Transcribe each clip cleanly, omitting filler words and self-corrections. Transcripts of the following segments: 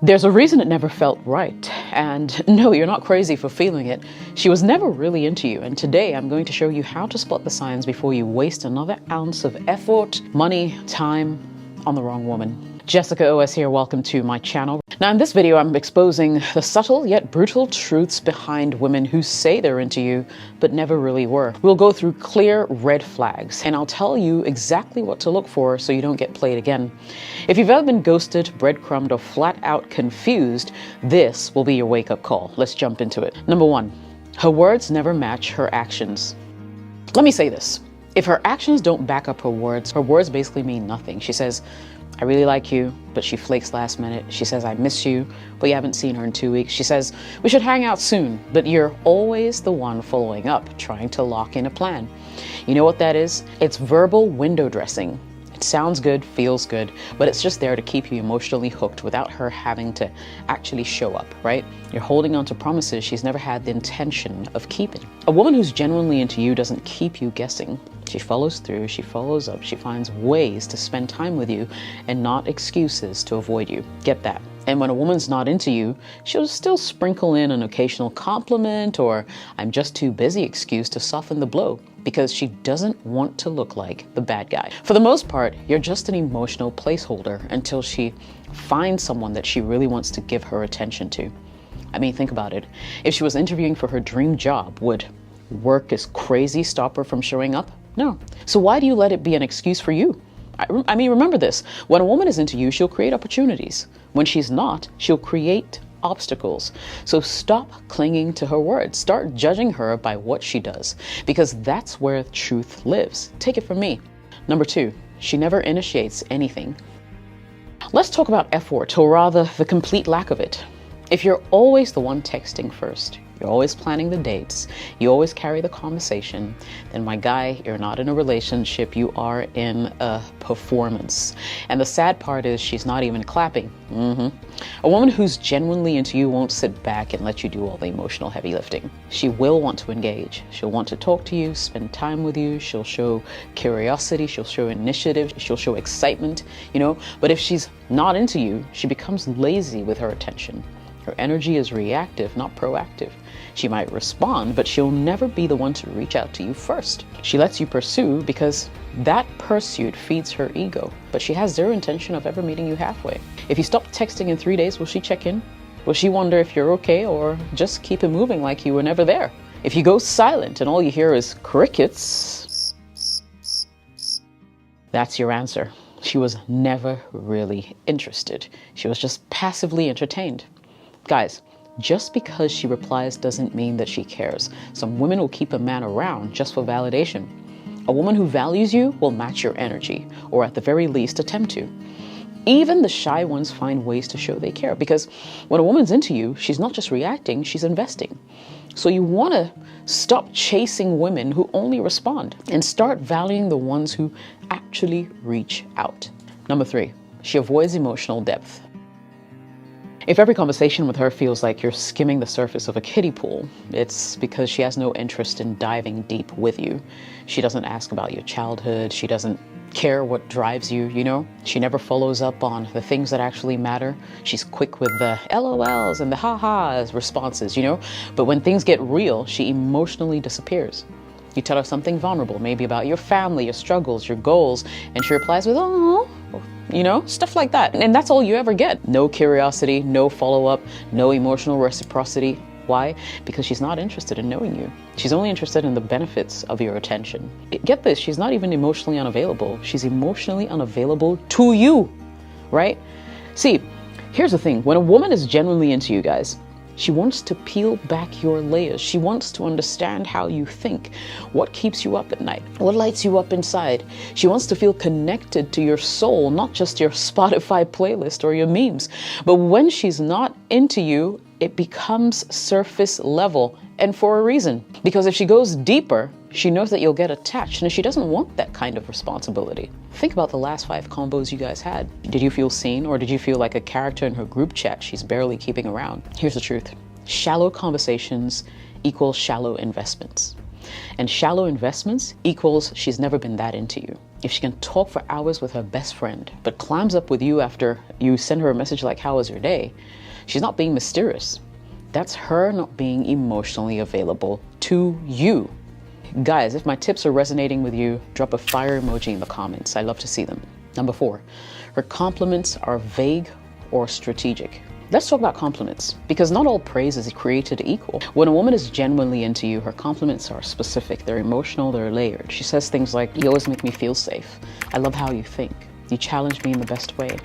There's a reason it never felt right. And no, you're not crazy for feeling it. She was never really into you. And today I'm going to show you how to spot the signs before you waste another ounce of effort, money, time on the wrong woman. Jessica OS here, welcome to my channel. Now in this video I'm exposing the subtle yet brutal truths behind women who say they're into you but never really were. We'll go through clear red flags and I'll tell you exactly what to look for so you don't get played again. If you've ever been ghosted, breadcrumbed, or flat out confused, this will be your wake-up call. Let's jump into it. Number 1, her words never match her actions. Let me say this. If her actions don't back up her words basically mean nothing. She says, I really like you, but she flakes last minute. She says, I miss you, but you haven't seen her in 2 weeks. She says, we should hang out soon, but you're always the one following up, trying to lock in a plan. You know what that is? It's verbal window dressing. It sounds good, feels good, but it's just there to keep you emotionally hooked without her having to actually show up, right? You're holding on to promises she's never had the intention of keeping. A woman who's genuinely into you doesn't keep you guessing. She follows through, she follows up, she finds ways to spend time with you and not excuses to avoid you. Get that? And when a woman's not into you, she'll still sprinkle in an occasional compliment or I'm just too busy excuse to soften the blow because she doesn't want to look like the bad guy. For the most part, you're just an emotional placeholder until she finds someone that she really wants to give her attention to. I mean, think about it. If she was interviewing for her dream job, would work as crazy stop her from showing up? No. So why do you let it be an excuse for you? I mean, remember this. When a woman is into you, she'll create opportunities. When she's not, she'll create obstacles. So stop clinging to her words. Start judging her by what she does, because that's where truth lives. Take it from me. Number 2, she never initiates anything. Let's talk about effort, or rather the complete lack of it. If you're always the one texting first, you're always planning the dates, you always carry the conversation, then my guy, you're not in a relationship, you are in a performance. And the sad part is she's not even clapping. A woman who's genuinely into you won't sit back and let you do all the emotional heavy lifting. She will want to engage. She'll want to talk to you, spend time with you. She'll show curiosity, she'll show initiative, she'll show excitement, but if she's not into you, she becomes lazy with her attention. Her energy is reactive, not proactive. She might respond, but she'll never be the one to reach out to you first. She lets you pursue because that pursuit feeds her ego, but she has zero intention of ever meeting you halfway. If you stop texting in 3 days, will she check in? Will she wonder if you're okay or just keep it moving like you were never there? If you go silent and all you hear is crickets, that's your answer. She was never really interested. She was just passively entertained. Guys, just because she replies doesn't mean that she cares. Some women will keep a man around just for validation. A woman who values you will match your energy, or at the very least attempt to. Even the shy ones find ways to show they care, because when a woman's into you, she's not just reacting, she's investing. So you want to stop chasing women who only respond and start valuing the ones who actually reach out. Number 3, she avoids emotional depth. If every conversation with her feels like you're skimming the surface of a kiddie pool, it's because she has no interest in diving deep with you. She doesn't ask about your childhood. She doesn't care what drives you, She never follows up on the things that actually matter. She's quick with the LOLs and the ha-has responses, But when things get real, she emotionally disappears. You tell her something vulnerable, maybe about your family, your struggles, your goals, and she replies with, oh, stuff like that. And that's all you ever get. No curiosity, no follow-up, no emotional reciprocity. Why? Because she's not interested in knowing you. She's only interested in the benefits of your attention. Get this, she's not even emotionally unavailable. She's emotionally unavailable to you, right? See, here's the thing. When a woman is genuinely into you guys, she wants to peel back your layers. She wants to understand how you think, what keeps you up at night, what lights you up inside. She wants to feel connected to your soul, not just your Spotify playlist or your memes. But when she's not into you, it becomes surface level, and for a reason. Because if she goes deeper, she knows that you'll get attached, and she doesn't want that kind of responsibility. Think about the last 5 combos you guys had. Did you feel seen, or did you feel like a character in her group chat she's barely keeping around? Here's the truth. Shallow conversations equal shallow investments. And shallow investments equals she's never been that into you. If she can talk for hours with her best friend, but climbs up with you after you send her a message like, how was your day? She's not being mysterious. That's her not being emotionally available to you. Guys, if my tips are resonating with you, drop a fire emoji in the comments. I love to see them. Number 4, her compliments are vague or strategic. Let's talk about compliments, because not all praise is created equal. When a woman is genuinely into you, her compliments are specific, they're emotional, they're layered. She says things like, you always make me feel safe. I love how you think. You challenge me in the best way.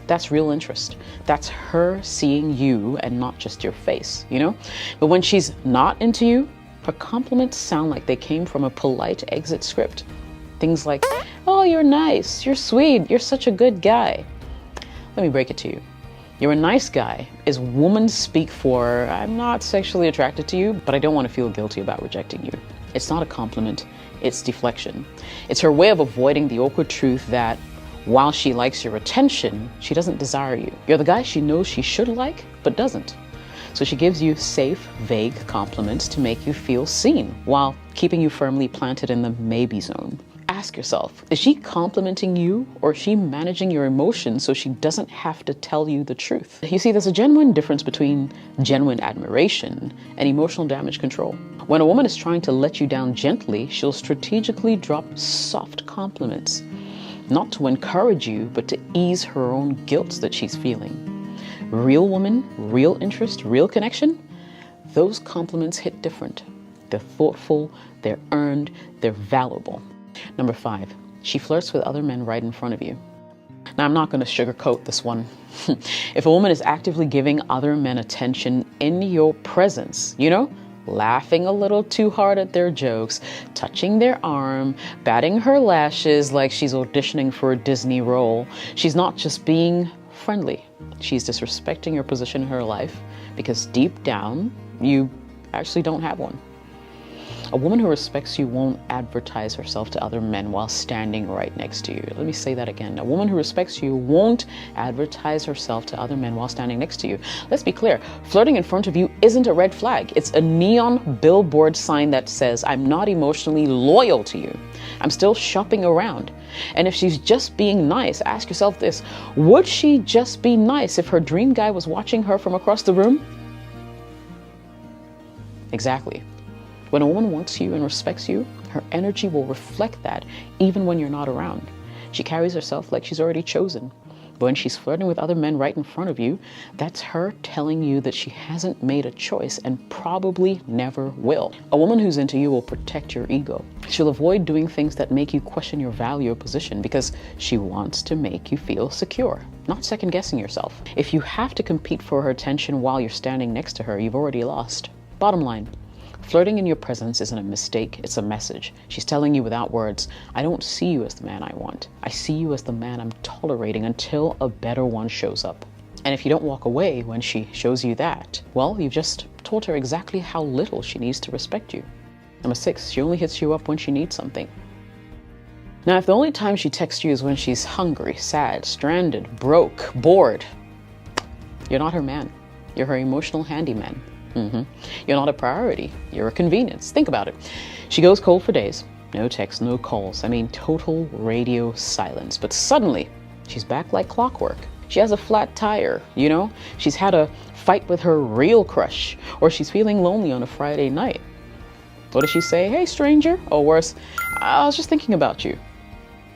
That's real interest. That's her seeing you and not just your face, you know? But when she's not into you, her compliments sound like they came from a polite exit script. Things like, oh, you're nice, you're sweet, you're such a good guy. Let me break it to you. You're a nice guy is woman speak for, I'm not sexually attracted to you, but I don't want to feel guilty about rejecting you. It's not a compliment, it's deflection. It's her way of avoiding the awkward truth that while she likes your attention, she doesn't desire you. You're the guy she knows she should like, but doesn't. So she gives you safe, vague compliments to make you feel seen, while keeping you firmly planted in the maybe zone. Ask yourself, is she complimenting you, or is she managing your emotions so she doesn't have to tell you the truth? You see, there's a genuine difference between genuine admiration and emotional damage control. When a woman is trying to let you down gently, she'll strategically drop soft compliments, not to encourage you, but to ease her own guilt that she's feeling. Real woman, real interest, real connection, those compliments hit different. They're thoughtful, they're earned, they're valuable. Number 5, she flirts with other men right in front of you. Now, I'm not going to sugarcoat this one. If a woman is actively giving other men attention in your presence, you know, laughing a little too hard at their jokes, touching their arm, batting her lashes like she's auditioning for a Disney role, she's not just being friendly. She's disrespecting your position in her life because deep down, you actually don't have one. A woman who respects you won't advertise herself to other men while standing right next to you. Let me say that again. A woman who respects you won't advertise herself to other men while standing next to you. Let's be clear. Flirting in front of you isn't a red flag. It's a neon billboard sign that says, I'm not emotionally loyal to you. I'm still shopping around. And if she's just being nice, ask yourself this. Would she just be nice if her dream guy was watching her from across the room? Exactly. When a woman wants you and respects you, her energy will reflect that even when you're not around. She carries herself like she's already chosen. But when she's flirting with other men right in front of you, that's her telling you that she hasn't made a choice and probably never will. A woman who's into you will protect your ego. She'll avoid doing things that make you question your value or position because she wants to make you feel secure, not second-guessing yourself. If you have to compete for her attention while you're standing next to her, you've already lost. Bottom line. Flirting in your presence isn't a mistake, it's a message. She's telling you without words, I don't see you as the man I want. I see you as the man I'm tolerating until a better one shows up. And if you don't walk away when she shows you that, well, you've just told her exactly how little she needs to respect you. Number 6, she only hits you up when she needs something. Now, if the only time she texts you is when she's hungry, sad, stranded, broke, bored, you're not her man. You're her emotional handyman. You're not a priority. You're a convenience. Think about it. She goes cold for days. No texts, no calls. I mean, total radio silence. But suddenly, she's back like clockwork. She has a flat tire, you know? She's had a fight with her real crush. Or she's feeling lonely on a Friday night. What does she say? Hey, stranger. Or worse, I was just thinking about you.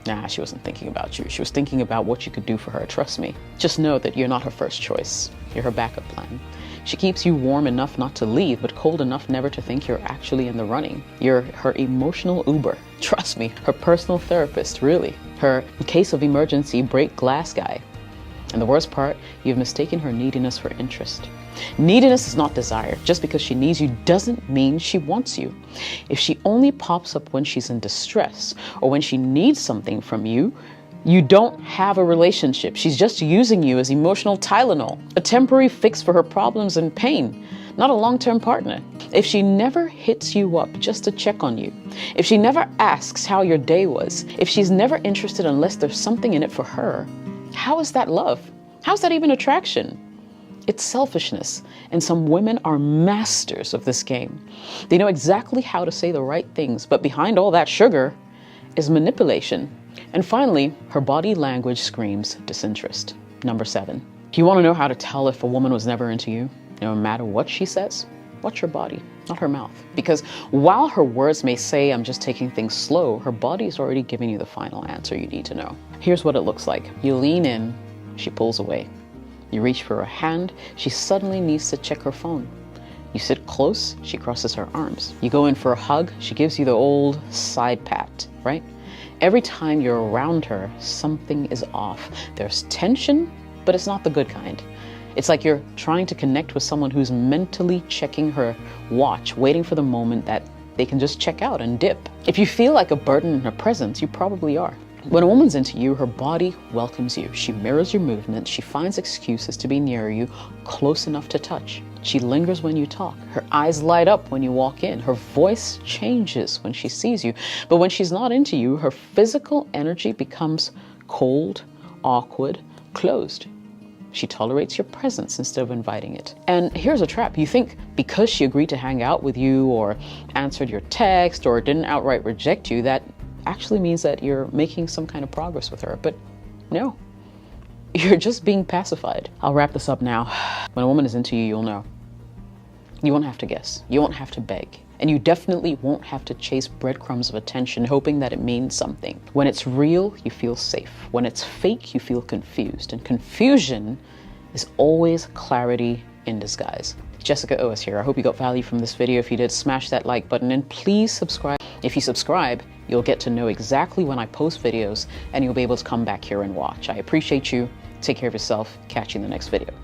Nah, she wasn't thinking about you. She was thinking about what you could do for her. Trust me. Just know that you're not her first choice. You're her backup plan. She keeps you warm enough not to leave, but cold enough never to think you're actually in the running. You're her emotional Uber. Trust me, her personal therapist, really. Her, in case of emergency, break glass guy. And the worst part, you've mistaken her neediness for interest. Neediness is not desire. Just because she needs you doesn't mean she wants you. If she only pops up when she's in distress or when she needs something from you, you don't have a relationship. She's just using you as emotional Tylenol, a temporary fix for her problems and pain, not a long-term partner. If she never hits you up just to check on you, if she never asks how your day was, if she's never interested unless there's something in it for her, how is that love? How's that even attraction? It's selfishness, and some women are masters of this game. They know exactly how to say the right things, but behind all that sugar is manipulation. And finally, her body language screams disinterest. Number 7. You want to know how to tell if a woman was never into you, no matter what she says? Watch her body, not her mouth. Because while her words may say, I'm just taking things slow, her body is already giving you the final answer you need to know. Here's what it looks like. You lean in, she pulls away. You reach for her hand, she suddenly needs to check her phone. You sit close, she crosses her arms. You go in for a hug, she gives you the old side pat, right? Every time you're around her, something is off. There's tension, but it's not the good kind. It's like you're trying to connect with someone who's mentally checking her watch, waiting for the moment that they can just check out and dip. If you feel like a burden in her presence, you probably are. When a woman's into you, her body welcomes you. She mirrors your movements. She finds excuses to be near you, close enough to touch. She lingers when you talk. Her eyes light up when you walk in. Her voice changes when she sees you. But when she's not into you, her physical energy becomes cold, awkward, closed. She tolerates your presence instead of inviting it. And here's a trap. You think because she agreed to hang out with you or answered your text or didn't outright reject you, that actually means that you're making some kind of progress with her. But no, you're just being pacified. I'll wrap this up now. When a woman is into you, you'll know. You won't have to guess. You won't have to beg. And you definitely won't have to chase breadcrumbs of attention, hoping that it means something. When it's real, you feel safe. When it's fake, you feel confused. And confusion is always clarity in disguise. Jessica Oas here. I hope you got value from this video. If you did, smash that like button and please subscribe. If you subscribe, you'll get to know exactly when I post videos and you'll be able to come back here and watch. I appreciate you. Take care of yourself. Catch you in the next video.